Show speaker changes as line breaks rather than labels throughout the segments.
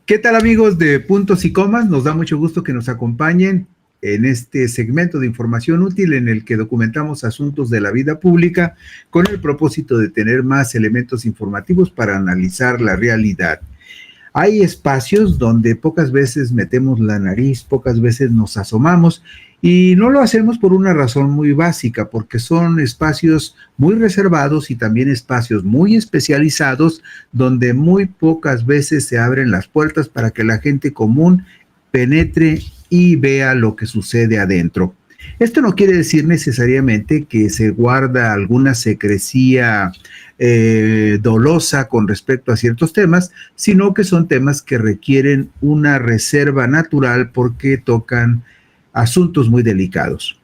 ¿Qué tal, amigos de Puntos y Comas? Nos da mucho gusto que nos acompañen en este segmento de información útil en el que documentamos asuntos de la vida pública con el propósito de tener más elementos informativos para analizar la realidad. Hay espacios donde pocas veces metemos la nariz, pocas veces nos asomamos y no lo hacemos por una razón muy básica, porque son espacios muy reservados y también espacios muy especializados donde muy pocas veces se abren las puertas para que la gente común penetre y vea lo que sucede adentro. Esto no quiere decir necesariamente que se guarda alguna secrecía dolosa con respecto a ciertos temas, sino que son temas que requieren una reserva natural porque tocan asuntos muy delicados.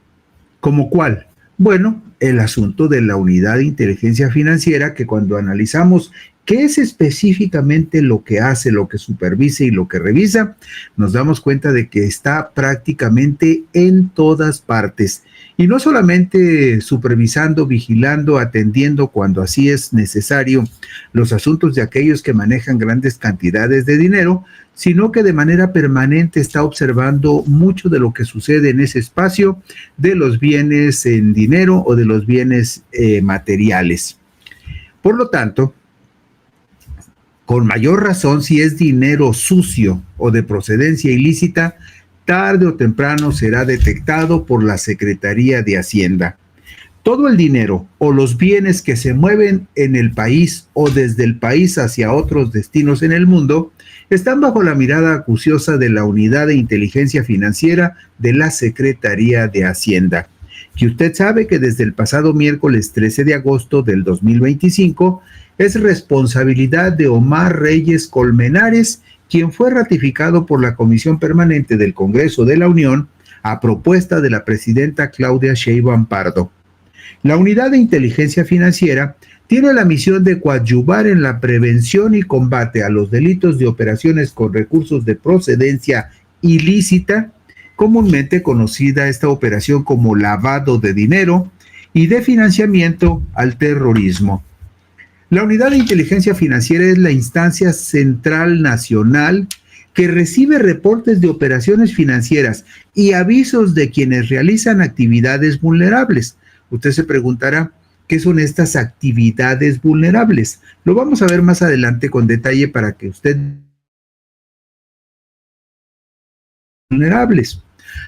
¿Cómo cuál? Bueno, el asunto de la unidad de inteligencia financiera, que cuando analizamos qué es específicamente lo que hace, lo que supervisa y lo que revisa, nos damos cuenta de que está prácticamente en todas partes. Y no solamente supervisando, vigilando, atendiendo cuando así es necesario los asuntos de aquellos que manejan grandes cantidades de dinero, sino que de manera permanente está observando mucho de lo que sucede en ese espacio, de los bienes en dinero o de los bienes materiales. Por lo tanto, con mayor razón, si es dinero sucio o de procedencia ilícita, tarde o temprano será detectado por la Secretaría de Hacienda. Todo el dinero o los bienes que se mueven en el país o desde el país hacia otros destinos en el mundo están bajo la mirada acuciosa de la Unidad de Inteligencia Financiera de la Secretaría de Hacienda, que usted sabe que desde el pasado miércoles 13 de agosto del 2025 es responsabilidad de Omar Reyes Colmenares, quien fue ratificado por la Comisión Permanente del Congreso de la Unión a propuesta de la presidenta Claudia Sheinbaum Pardo. La Unidad de Inteligencia Financiera tiene la misión de coadyuvar en la prevención y combate a los delitos de operaciones con recursos de procedencia ilícita, comúnmente conocida esta operación como lavado de dinero, y de financiamiento al terrorismo. La Unidad de Inteligencia Financiera es la instancia central nacional que recibe reportes de operaciones financieras y avisos de quienes realizan actividades vulnerables. Usted se preguntará, ¿qué son estas actividades vulnerables? Lo vamos a ver más adelante con detalle para que usted vulnerables.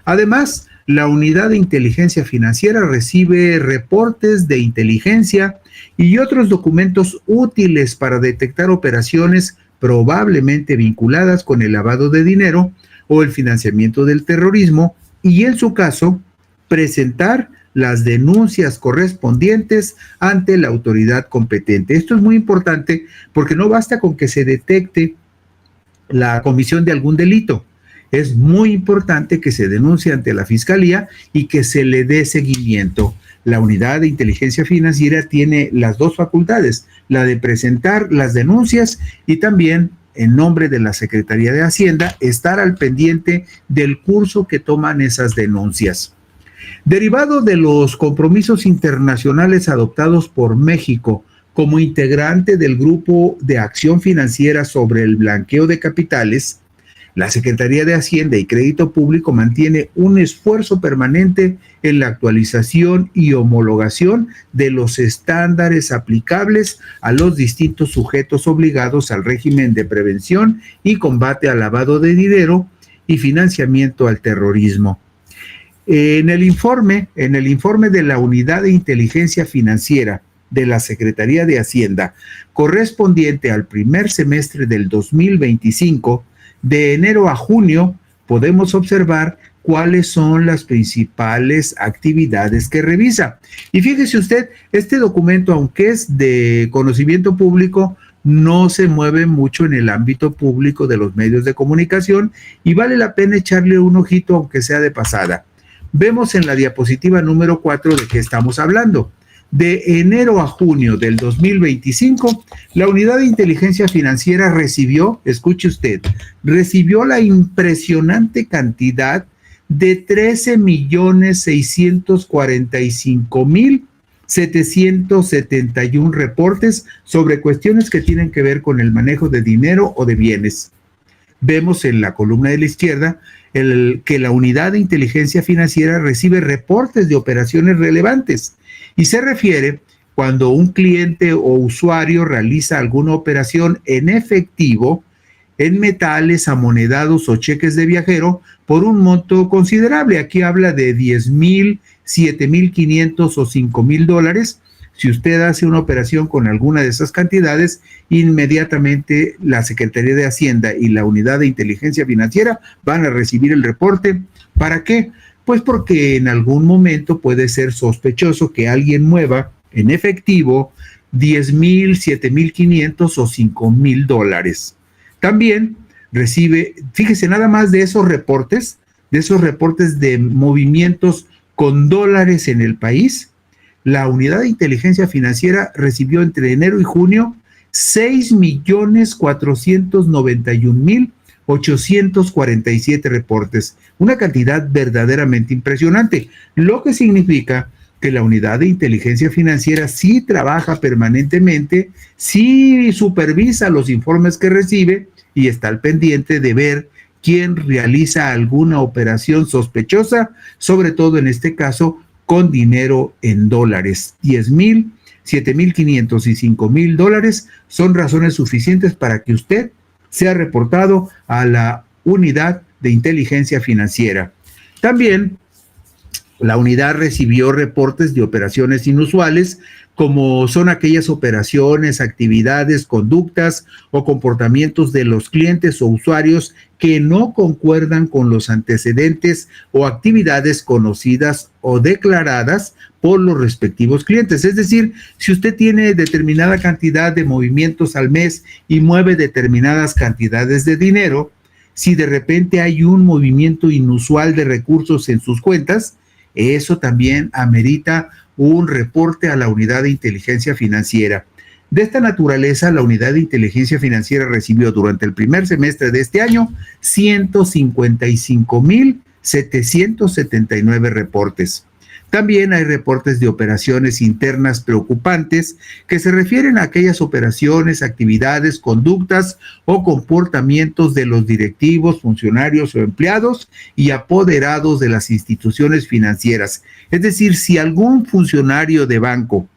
Además, la Unidad de Inteligencia Financiera recibe reportes de inteligencia y otros documentos útiles para detectar operaciones probablemente vinculadas con el lavado de dinero o el financiamiento del terrorismo y, en su caso, presentar las denuncias correspondientes ante la autoridad competente. Esto es muy importante porque no basta con que se detecte la comisión de algún delito. Es muy importante que se denuncie ante la Fiscalía y que se le dé seguimiento. La Unidad de Inteligencia Financiera tiene las dos facultades, la de presentar las denuncias y también, en nombre de la Secretaría de Hacienda, estar al pendiente del curso que toman esas denuncias. Derivado de los compromisos internacionales adoptados por México como integrante del Grupo de Acción Financiera sobre el Blanqueo de Capitales, la Secretaría de Hacienda y Crédito Público mantiene un esfuerzo permanente en la actualización y homologación de los estándares aplicables a los distintos sujetos obligados al régimen de prevención y combate al lavado de dinero y financiamiento al terrorismo. En el informe de la Unidad de Inteligencia Financiera de la Secretaría de Hacienda, correspondiente al primer semestre del 2025, de enero a junio, podemos observar cuáles son las principales actividades que revisa. Y fíjese usted, este documento, aunque es de conocimiento público, no se mueve mucho en el ámbito público de los medios de comunicación y vale la pena echarle un ojito, aunque sea de pasada. Vemos en la diapositiva número 4 de qué estamos hablando. De enero a junio del 2025, la Unidad de Inteligencia Financiera recibió, escuche usted, recibió la impresionante cantidad de 13.645.771 reportes sobre cuestiones que tienen que ver con el manejo de dinero o de bienes. vemos en la columna de la izquierda que la unidad de inteligencia financiera recibe reportes de operaciones relevantes y se refiere cuando un cliente o usuario realiza alguna operación en efectivo, en metales, amonedados o cheques de viajero por un monto considerable. Aquí habla de 10,000, 7,500 o 5,000 dólares. Si usted hace una operación con alguna de esas cantidades, inmediatamente la Secretaría de Hacienda y la Unidad de Inteligencia Financiera van a recibir el reporte. ¿Para qué? Pues porque en algún momento puede ser sospechoso que alguien mueva en efectivo 10,000, 7,500 o 5,000 dólares. También recibe, fíjese nada más de esos reportes de movimientos con dólares en el país. La Unidad de Inteligencia Financiera recibió entre enero y junio 6,491,847 reportes, una cantidad verdaderamente impresionante, lo que significa que la Unidad de Inteligencia Financiera sí trabaja permanentemente, sí supervisa los informes que recibe y está al pendiente de ver quién realiza alguna operación sospechosa, sobre todo en este caso con dinero en dólares. 10,000, 7,500 y 5,000 dólares son razones suficientes para que usted sea reportado a la Unidad de Inteligencia Financiera. También la unidad recibió reportes de operaciones inusuales, como son aquellas operaciones, actividades, conductas o comportamientos de los clientes o usuarios que no concuerdan con los antecedentes o actividades conocidas o declaradas por los respectivos clientes. Es decir, si usted tiene determinada cantidad de movimientos al mes y mueve determinadas cantidades de dinero, si de repente hay un movimiento inusual de recursos en sus cuentas, eso también amerita un reporte a la Unidad de Inteligencia Financiera. De esta naturaleza, la Unidad de Inteligencia Financiera recibió durante el primer semestre de este año 155,779 reportes. También hay reportes de operaciones internas preocupantes que se refieren a aquellas operaciones, actividades, conductas o comportamientos de los directivos, funcionarios o empleados y apoderados de las instituciones financieras. Es decir, si algún funcionario de banco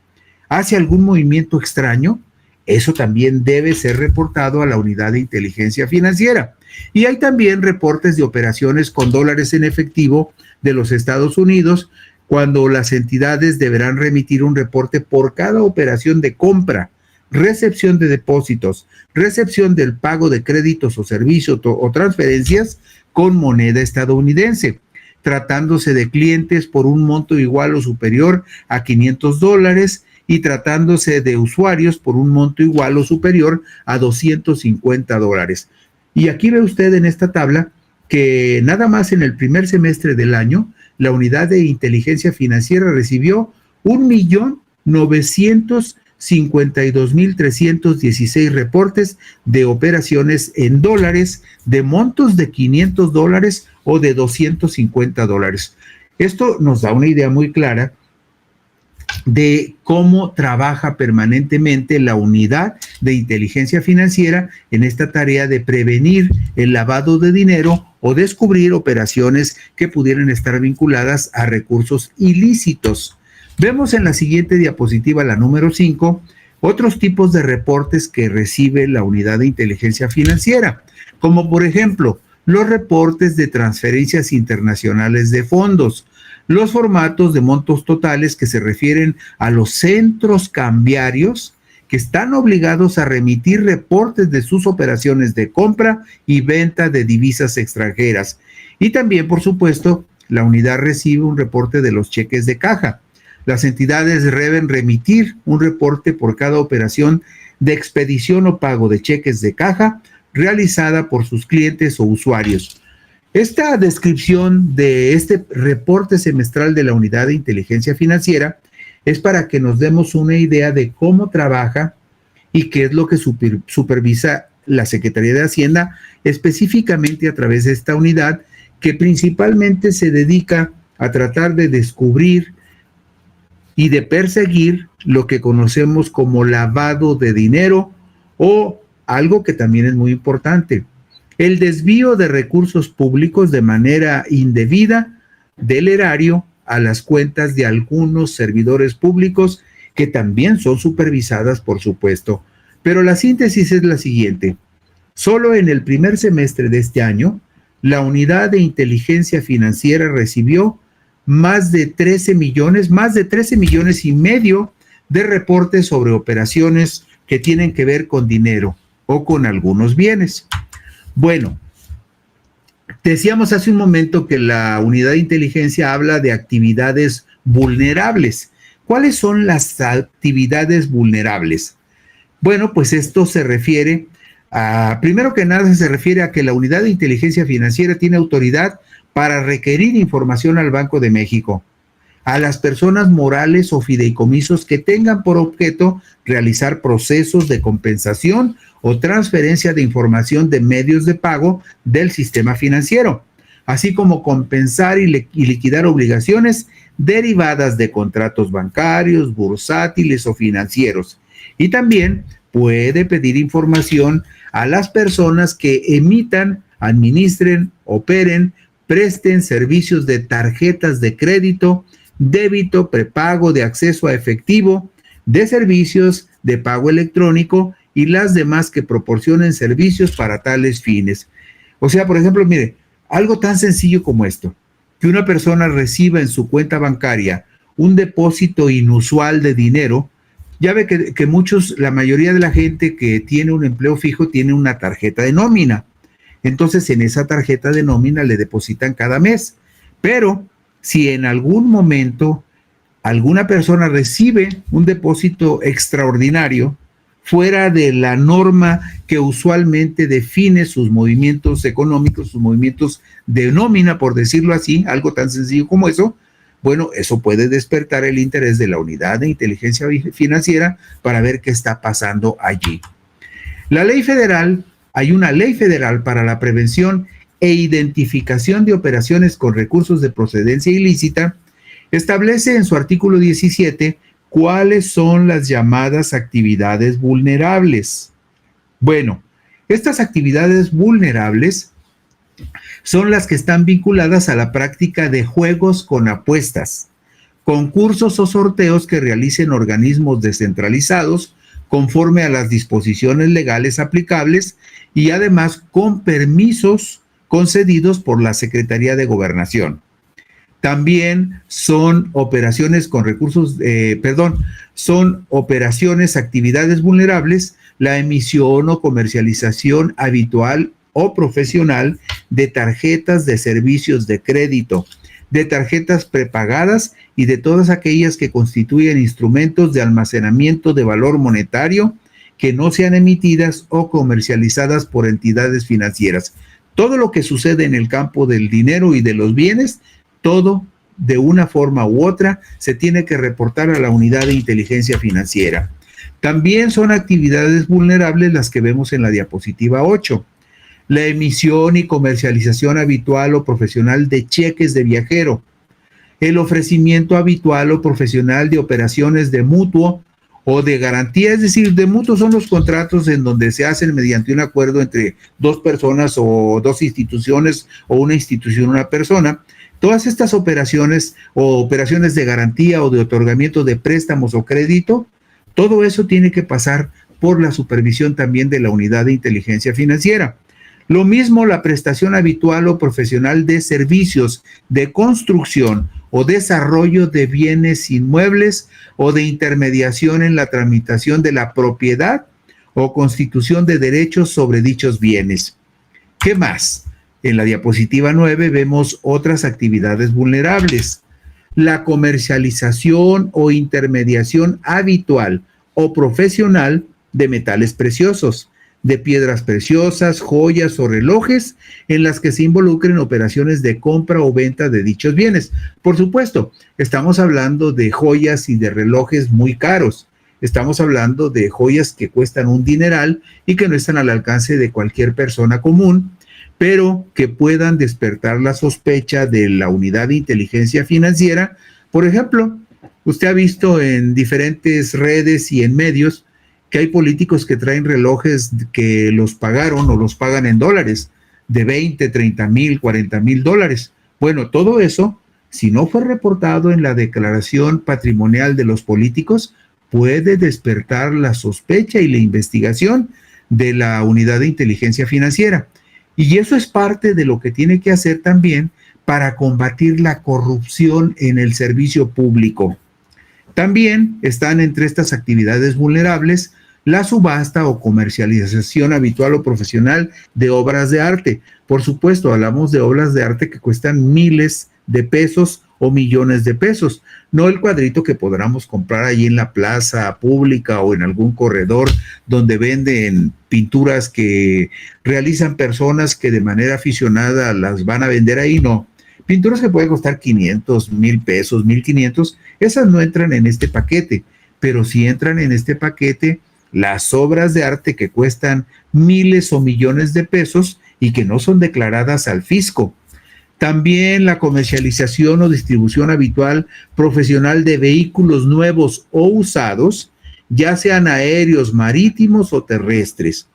hace algún movimiento extraño, eso también debe ser reportado a la Unidad de Inteligencia Financiera. Y hay también reportes de operaciones con dólares en efectivo de los Estados Unidos, cuando las entidades deberán remitir un reporte por cada operación de compra, recepción de depósitos, recepción del pago de créditos o servicios o transferencias con moneda estadounidense, tratándose de clientes por un monto igual o superior a 500 dólares y tratándose de usuarios por un monto igual o superior a 250 dólares. Y aquí ve usted en esta tabla que nada más en el primer semestre del año, la Unidad de Inteligencia Financiera recibió 1,952,316 reportes de operaciones en dólares, de montos de 500 dólares o de 250 dólares. Esto nos da una idea muy clara de cómo trabaja permanentemente la Unidad de Inteligencia Financiera en esta tarea de prevenir el lavado de dinero o descubrir operaciones que pudieran estar vinculadas a recursos ilícitos. Vemos en la siguiente diapositiva, la número 5, otros tipos de reportes que recibe la Unidad de Inteligencia Financiera, como por ejemplo, los reportes de transferencias internacionales de fondos, los formatos de montos totales que se refieren a los centros cambiarios que están obligados a remitir reportes de sus operaciones de compra y venta de divisas extranjeras. Y también, por supuesto, la unidad recibe un reporte de los cheques de caja. Las entidades deben remitir un reporte por cada operación de expedición o pago de cheques de caja realizada por sus clientes o usuarios. Esta descripción de este reporte semestral de la Unidad de Inteligencia Financiera es para que nos demos una idea de cómo trabaja y qué es lo que supervisa la Secretaría de Hacienda, específicamente a través de esta unidad que principalmente se dedica a tratar de descubrir y de perseguir lo que conocemos como lavado de dinero o algo que también es muy importante, el desvío de recursos públicos de manera indebida del erario a las cuentas de algunos servidores públicos que también son supervisadas, por supuesto. Pero la síntesis es la siguiente. Solo en el primer semestre de este año, la Unidad de Inteligencia Financiera recibió más de 13 millones y medio de reportes sobre operaciones que tienen que ver con dinero o con algunos bienes. Bueno, decíamos hace un momento que la unidad de inteligencia habla de actividades vulnerables. ¿Cuáles son las actividades vulnerables? Bueno, pues esto se refiere a, primero que nada, se refiere a que la unidad de inteligencia financiera tiene autoridad para requerir información al Banco de México, a las personas morales o fideicomisos que tengan por objeto realizar procesos de compensación o transferencia de información de medios de pago del sistema financiero, así como compensar y liquidar obligaciones derivadas de contratos bancarios, bursátiles o financieros. Y también puede pedir información a las personas que emitan, administren, operen, presten servicios de tarjetas de crédito, débito, prepago, de acceso a efectivo, de servicios de pago electrónico y las demás que proporcionen servicios para tales fines. O sea, por ejemplo, mire, algo tan sencillo como esto, que una persona reciba en su cuenta bancaria un depósito inusual de dinero. Ya ve que muchos, la mayoría de la gente que tiene un empleo fijo tiene una tarjeta de nómina. Entonces, en esa tarjeta de nómina le depositan cada mes. Pero si en algún momento alguna persona recibe un depósito extraordinario fuera de la norma que usualmente define sus movimientos económicos, sus movimientos de nómina, por decirlo así, algo tan sencillo como eso, bueno, eso puede despertar el interés de la unidad de inteligencia financiera para ver qué está pasando allí. Hay una ley federal para la prevención e identificación de operaciones con recursos de procedencia ilícita. Establece en su artículo 17 cuáles son las llamadas actividades vulnerables. Bueno, estas actividades vulnerables son las que están vinculadas a la práctica de juegos con apuestas, concursos o sorteos que realicen organismos descentralizados conforme a las disposiciones legales aplicables y además con permisos concedidos por la Secretaría de Gobernación. También son operaciones con recursos, actividades vulnerables, la emisión o comercialización habitual o profesional de tarjetas de servicios de crédito, de tarjetas prepagadas y de todas aquellas que constituyen instrumentos de almacenamiento de valor monetario que no sean emitidas o comercializadas por entidades financieras. Todo lo que sucede en el campo del dinero y de los bienes, todo de una forma u otra se tiene que reportar a la unidad de inteligencia financiera. También son actividades vulnerables las que vemos en la diapositiva 8. La emisión y comercialización habitual o profesional de cheques de viajero, el ofrecimiento habitual o profesional de operaciones de mutuo o de garantía, es decir, de mutuo son los contratos en donde se hacen mediante un acuerdo entre dos personas o dos instituciones o una institución, una persona. Todas estas operaciones o operaciones de garantía o de otorgamiento de préstamos o crédito, todo eso tiene que pasar por la supervisión también de la unidad de inteligencia financiera. Lo mismo la prestación habitual o profesional de servicios de construcción o desarrollo de bienes inmuebles o de intermediación en la tramitación de la propiedad o constitución de derechos sobre dichos bienes. ¿Qué más? En la diapositiva 9 vemos otras actividades vulnerables. La comercialización o intermediación habitual o profesional de metales preciosos, de piedras preciosas, joyas o relojes en las que se involucren operaciones de compra o venta de dichos bienes. Por supuesto, estamos hablando de joyas y de relojes muy caros. Estamos hablando de joyas que cuestan un dineral y que no están al alcance de cualquier persona común, pero que puedan despertar la sospecha de la unidad de inteligencia financiera. Por ejemplo, usted ha visto en diferentes redes y en medios que hay políticos que traen relojes que los pagaron o los pagan en dólares. de 20, 30 mil, 40 mil dólares. Bueno, todo eso, si no fue reportado en la declaración patrimonial de los políticos, puede despertar la sospecha y la investigación de la Unidad de Inteligencia Financiera. Y eso es parte de lo que tiene que hacer también para combatir la corrupción en el servicio público. También están entre estas actividades vulnerables la subasta o comercialización habitual o profesional de obras de arte. Por supuesto, hablamos de obras de arte que cuestan miles de pesos o millones de pesos, no el cuadrito que podamos comprar allí en la plaza pública o en algún corredor donde venden pinturas que realizan personas que de manera aficionada las van a vender ahí, no. Pinturas que pueden costar 500, 1,000 pesos, 1,500, esas no entran en este paquete, pero sí entran en este paquete las obras de arte que cuestan miles o millones de pesos y que no son declaradas al fisco. También la comercialización o distribución habitual profesional de vehículos nuevos o usados, ya sean aéreos, marítimos o terrestres.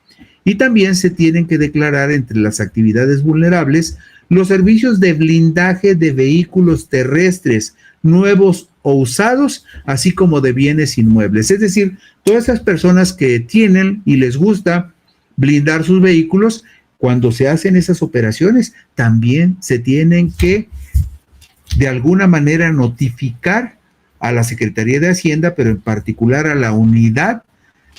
Y también se tienen que declarar entre las actividades vulnerables los servicios de blindaje de vehículos terrestres nuevos o usados, así como de bienes inmuebles. Es decir, todas esas personas que tienen y les gusta blindar sus vehículos, cuando se hacen esas operaciones, también se tienen que, de alguna manera, notificar a la Secretaría de Hacienda, pero en particular a la Unidad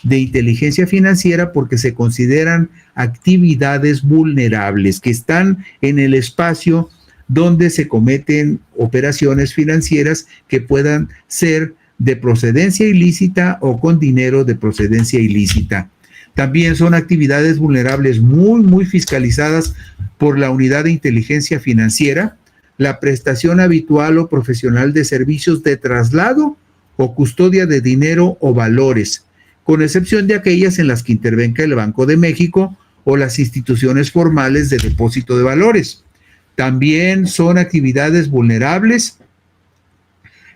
de Inteligencia Financiera, porque se consideran actividades vulnerables que están en el espacio donde se cometen operaciones financieras que puedan ser de procedencia ilícita o con dinero de procedencia ilícita. También son actividades vulnerables muy fiscalizadas por la Unidad de Inteligencia Financiera, la prestación habitual o profesional de servicios de traslado o custodia de dinero o valores, con excepción de aquellas en las que intervenga el Banco de México o las instituciones formales de depósito de valores. También son actividades vulnerables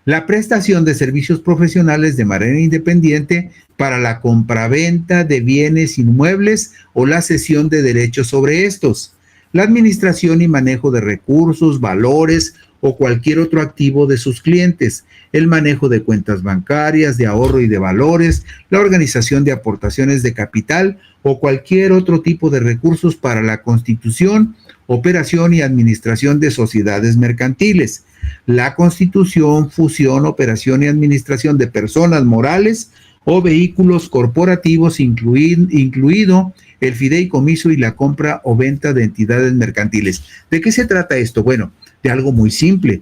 la prestación de servicios profesionales de manera independiente para la compraventa de bienes inmuebles o la cesión de derechos sobre estos, la administración y manejo de recursos, valores o cualquier otro activo de sus clientes, el manejo de cuentas bancarias, de ahorro y de valores, la organización de aportaciones de capital o cualquier otro tipo de recursos para la constitución, operación y administración de sociedades mercantiles, la constitución, fusión, operación y administración de personas morales o vehículos corporativos, incluido el fideicomiso y la compra o venta de entidades mercantiles. ¿De qué se trata esto? Bueno, de algo muy simple.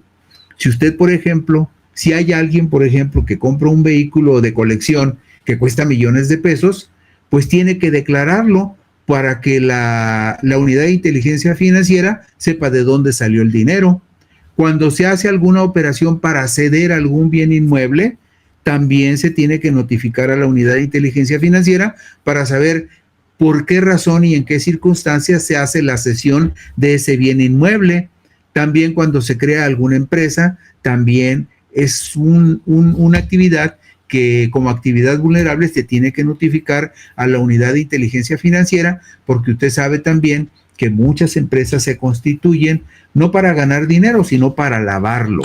Si usted, por ejemplo, si hay alguien, por ejemplo, que compra un vehículo de colección que cuesta millones de pesos, pues tiene que declararlo para que la Unidad de Inteligencia Financiera sepa de dónde salió el dinero. Cuando se hace alguna operación para ceder algún bien inmueble, también se tiene que notificar a la Unidad de Inteligencia Financiera para saber por qué razón y en qué circunstancias se hace la cesión de ese bien inmueble. También cuando se crea alguna empresa, también es una actividad que como actividad vulnerable se tiene que notificar a la Unidad de Inteligencia Financiera, porque usted sabe también que muchas empresas se constituyen no para ganar dinero, sino para lavarlo.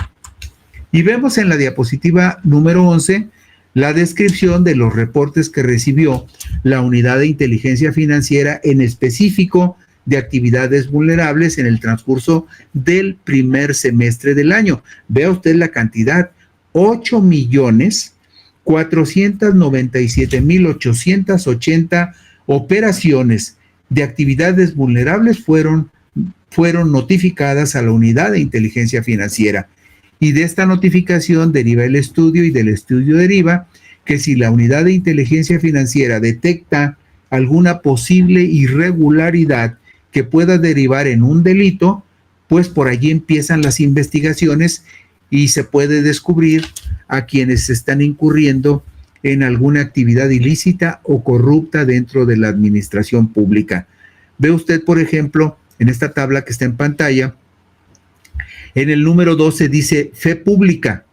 Y vemos en la diapositiva número 11 la descripción de los reportes que recibió la Unidad de Inteligencia Financiera en específico de actividades vulnerables en el transcurso del primer semestre del año. Vea usted la cantidad, 8,497,880 operaciones de actividades vulnerables fueron notificadas a la Unidad de Inteligencia Financiera. Y de esta notificación deriva el estudio y del estudio deriva que si la Unidad de Inteligencia Financiera detecta alguna posible irregularidad que pueda derivar en un delito, pues por allí empiezan las investigaciones y se puede descubrir a quienes están incurriendo en alguna actividad ilícita o corrupta dentro de la administración pública. Ve usted, por ejemplo, en esta tabla que está en pantalla, en el número 12 dice fe pública,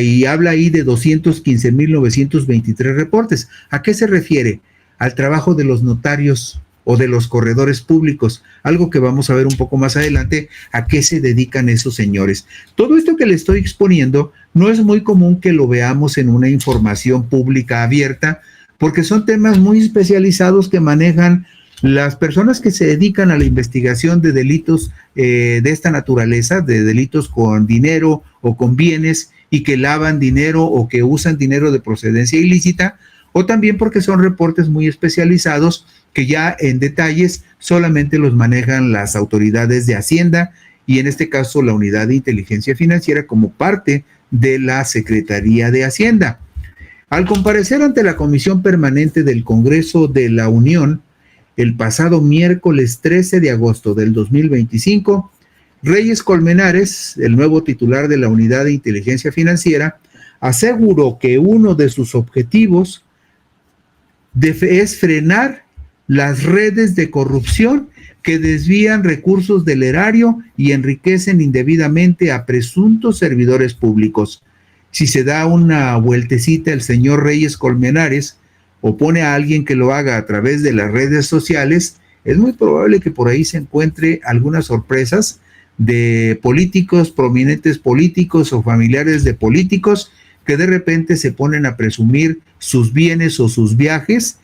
y habla ahí de 215,923 reportes. ¿A qué se refiere? Al trabajo de los notarios o de los corredores públicos, algo que vamos a ver un poco más adelante a qué se dedican esos señores. Todo esto que le estoy exponiendo no es muy común que lo veamos en una información pública abierta, porque son temas muy especializados que manejan las personas que se dedican a la investigación de delitos de esta naturaleza, de delitos con dinero o con bienes y que lavan dinero o que usan dinero de procedencia ilícita, o también porque son reportes muy especializados que ya en detalles solamente los manejan las autoridades de Hacienda y en este caso la Unidad de Inteligencia Financiera como parte de la Secretaría de Hacienda. Al comparecer ante la Comisión Permanente del Congreso de la Unión, el pasado miércoles 13 de agosto del 2025, Reyes Colmenares, el nuevo titular de la Unidad de Inteligencia Financiera, aseguró que uno de sus objetivos es frenar las redes de corrupción que desvían recursos del erario y enriquecen indebidamente a presuntos servidores públicos. Si se da una vueltecita el señor Reyes Colmenares o pone a alguien que lo haga a través de las redes sociales, es muy probable que por ahí se encuentre algunas sorpresas de políticos, prominentes políticos o familiares de políticos que de repente se ponen a presumir sus bienes o sus viajes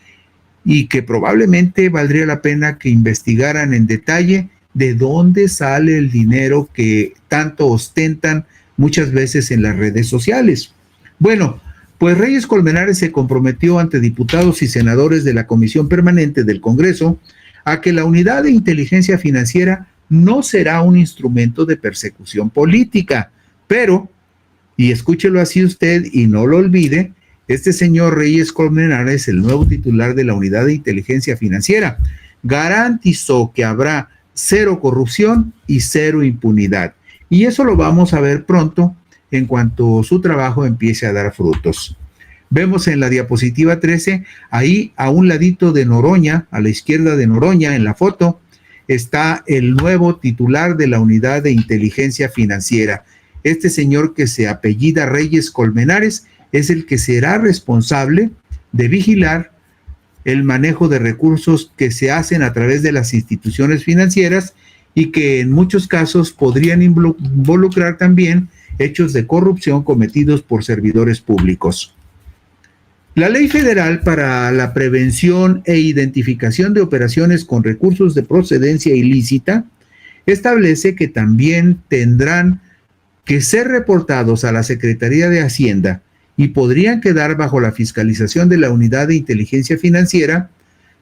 y que probablemente valdría la pena que investigaran en detalle de dónde sale el dinero que tanto ostentan muchas veces en las redes sociales. Bueno, pues Reyes Colmenares se comprometió ante diputados y senadores de la Comisión Permanente del Congreso a que la Unidad de Inteligencia Financiera no será un instrumento de persecución política, pero, y escúchelo así usted y no lo olvide, este señor Reyes Colmenares, el nuevo titular de la Unidad de Inteligencia Financiera, garantizó que habrá cero corrupción y cero impunidad. Y eso lo vamos a ver pronto en cuanto su trabajo empiece a dar frutos. Vemos en la diapositiva 13, ahí a un ladito de Noroña, a la izquierda de Noroña en la foto, está el nuevo titular de la Unidad de Inteligencia Financiera. Este señor que se apellida Reyes Colmenares es el que será responsable de vigilar el manejo de recursos que se hacen a través de las instituciones financieras y que en muchos casos podrían involucrar también hechos de corrupción cometidos por servidores públicos. La Ley Federal para la Prevención e Identificación de Operaciones con Recursos de Procedencia Ilícita establece que también tendrán que ser reportados a la Secretaría de Hacienda y podrían quedar bajo la fiscalización de la Unidad de Inteligencia Financiera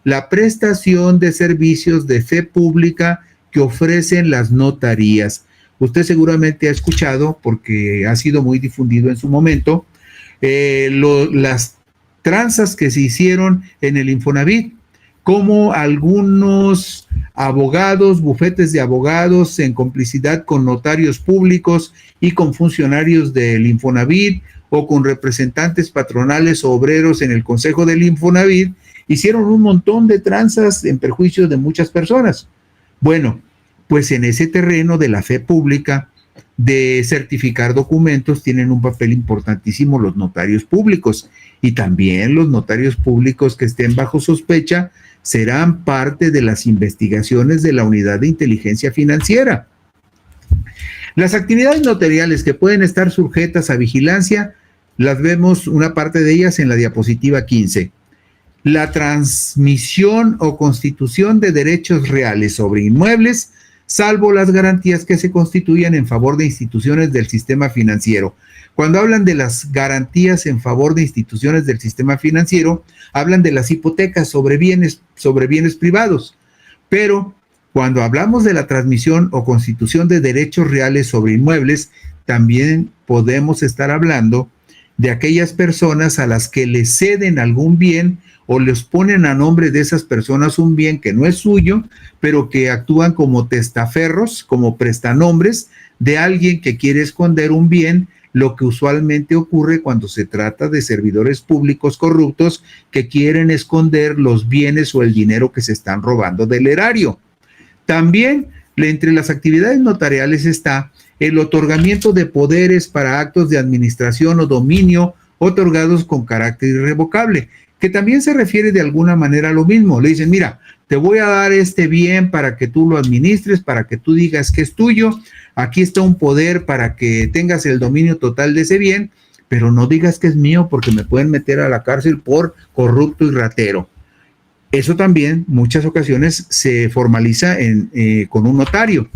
la prestación de servicios de fe pública que ofrecen las notarías. Usted seguramente ha escuchado, porque ha sido muy difundido en su momento, las tranzas que se hicieron en el Infonavit, como algunos abogados, bufetes de abogados en complicidad con notarios públicos y con funcionarios del Infonavit o con representantes patronales o obreros en el Consejo del Infonavit, hicieron un montón de tranzas en perjuicio de muchas personas. Bueno, pues en ese terreno de la fe pública, de certificar documentos, tienen un papel importantísimo los notarios públicos, y también los notarios públicos que estén bajo sospecha serán parte de las investigaciones de la Unidad de Inteligencia Financiera. Las actividades notariales que pueden estar sujetas a vigilancia, las vemos una parte de ellas en la diapositiva 15. La transmisión o constitución de derechos reales sobre inmuebles, salvo las garantías que se constituyan en favor de instituciones del sistema financiero. Cuando hablan de las garantías en favor de instituciones del sistema financiero, hablan de las hipotecas sobre bienes privados. Pero cuando hablamos de la transmisión o constitución de derechos reales sobre inmuebles, también podemos estar hablando de aquellas personas a las que les ceden algún bien o les ponen a nombre de esas personas un bien que no es suyo, pero que actúan como testaferros, como prestanombres de alguien que quiere esconder un bien, lo que usualmente ocurre cuando se trata de servidores públicos corruptos que quieren esconder los bienes o el dinero que se están robando del erario. También entre las actividades notariales está el otorgamiento de poderes para actos de administración o dominio otorgados con carácter irrevocable, que también se refiere de alguna manera a lo mismo. Le dicen, mira, te voy a dar este bien para que tú lo administres, para que tú digas que es tuyo. Aquí está un poder para que tengas el dominio total de ese bien, pero no digas que es mío porque me pueden meter a la cárcel por corrupto y ratero. Eso también muchas ocasiones se formaliza con un notario.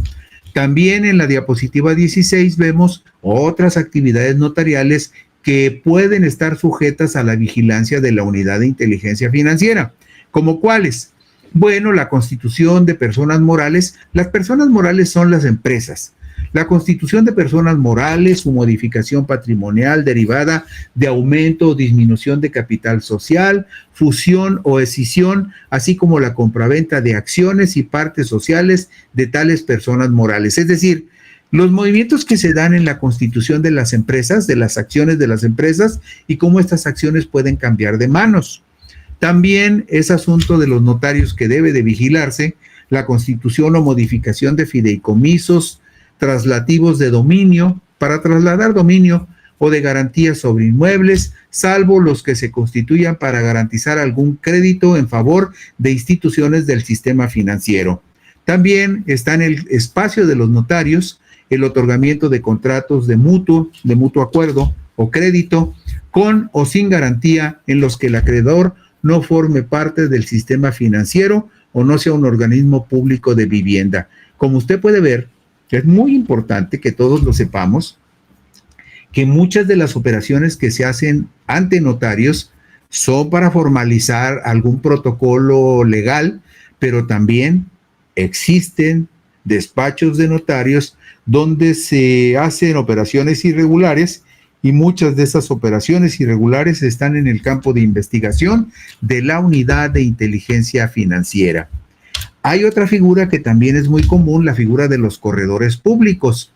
También en la diapositiva 16 vemos otras actividades notariales que pueden estar sujetas a la vigilancia de la Unidad de Inteligencia Financiera. ¿Como cuáles? Bueno, la constitución de personas morales. Las personas morales son las empresas. La constitución de personas morales, su modificación patrimonial derivada de aumento o disminución de capital social, fusión o escisión, así como la compraventa de acciones y partes sociales de tales personas morales. Es decir, los movimientos que se dan en la constitución de las empresas, de las acciones de las empresas y cómo estas acciones pueden cambiar de manos. También es asunto de los notarios que debe de vigilarse la constitución o modificación de fideicomisos, traslativos de dominio, para trasladar dominio o de garantías sobre inmuebles, salvo los que se constituyan para garantizar algún crédito en favor de instituciones del sistema financiero. También está en el espacio de los notarios el otorgamiento de contratos de mutuo acuerdo o crédito, con o sin garantía, en los que el acreedor no forme parte del sistema financiero o no sea un organismo público de vivienda. Como usted puede ver, es muy importante que todos lo sepamos, que muchas de las operaciones que se hacen ante notarios son para formalizar algún protocolo legal, pero también existen despachos de notarios donde se hacen operaciones irregulares, y muchas de esas operaciones irregulares están en el campo de investigación de la Unidad de Inteligencia Financiera. Hay otra figura que también es muy común, la figura de los corredores públicos.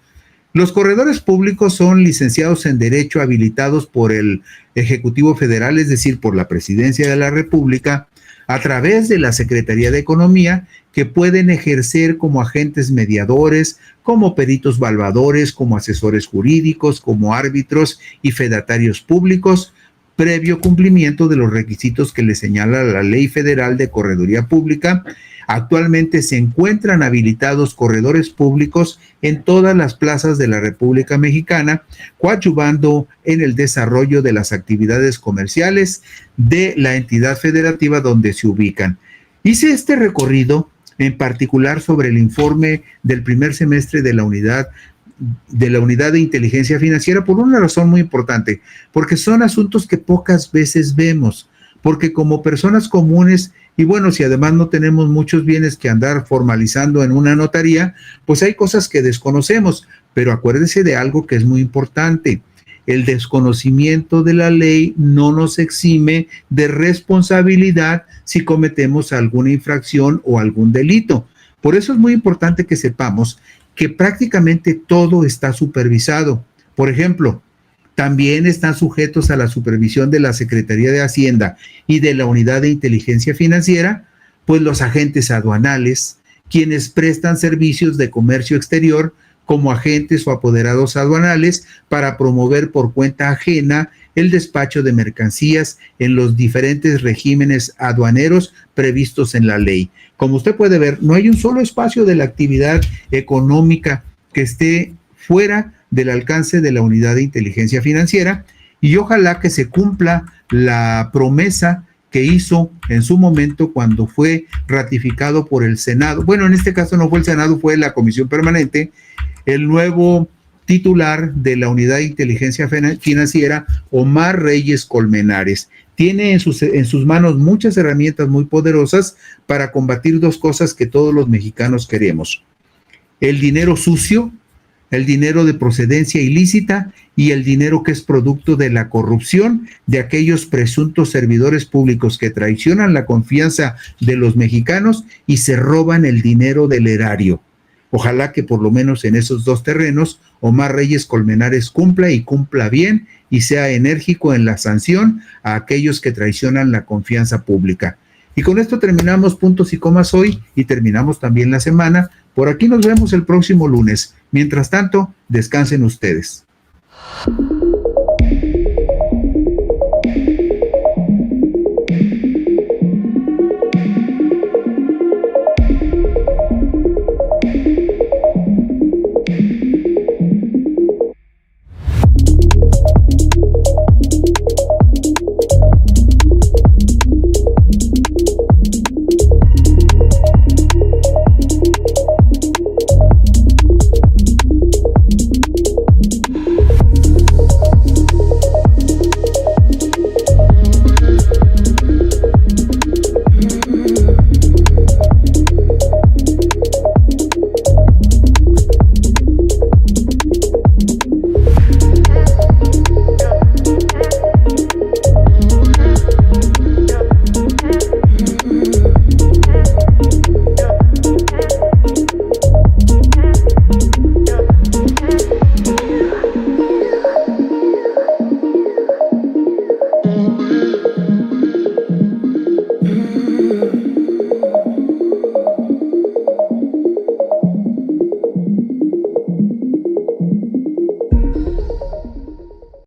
Los corredores públicos son licenciados en Derecho habilitados por el Ejecutivo Federal, es decir, por la Presidencia de la República, a través de la Secretaría de Economía, que pueden ejercer como agentes mediadores, como peritos valuadores, como asesores jurídicos, como árbitros y fedatarios públicos, previo cumplimiento de los requisitos que le señala la Ley Federal de Correduría Pública. Actualmente se encuentran habilitados corredores públicos en todas las plazas de la República Mexicana, coadyuvando en el desarrollo de las actividades comerciales de la entidad federativa donde se ubican. Hice este recorrido en particular sobre el informe del primer semestre de la Unidad de Inteligencia Financiera por una razón muy importante, porque son asuntos que pocas veces vemos, porque como personas comunes, y bueno, si además no tenemos muchos bienes que andar formalizando en una notaría, pues hay cosas que desconocemos, pero acuérdese de algo que es muy importante. El desconocimiento de la ley no nos exime de responsabilidad si cometemos alguna infracción o algún delito. Por eso es muy importante que sepamos que prácticamente todo está supervisado. Por ejemplo, también están sujetos a la supervisión de la Secretaría de Hacienda y de la Unidad de Inteligencia Financiera, pues los agentes aduanales, quienes prestan servicios de comercio exterior como agentes o apoderados aduanales para promover por cuenta ajena el despacho de mercancías en los diferentes regímenes aduaneros previstos en la ley. Como usted puede ver, no hay un solo espacio de la actividad económica que esté fuera del alcance de la Unidad de Inteligencia Financiera, y ojalá que se cumpla la promesa que hizo en su momento cuando fue ratificado por el Senado. Bueno, en este caso no fue el Senado, fue la Comisión Permanente, el nuevo titular de la Unidad de Inteligencia Financiera, Omar Reyes Colmenares. Tiene en sus manos muchas herramientas muy poderosas para combatir dos cosas que todos los mexicanos queremos: el dinero sucio, el dinero de procedencia ilícita y el dinero que es producto de la corrupción de aquellos presuntos servidores públicos que traicionan la confianza de los mexicanos y se roban el dinero del erario. Ojalá que por lo menos en esos dos terrenos Omar Reyes Colmenares cumpla y cumpla bien y sea enérgico en la sanción a aquellos que traicionan la confianza pública. Y con esto terminamos puntos y comas hoy y terminamos también la semana. Por aquí nos vemos el próximo lunes. Mientras tanto, descansen ustedes.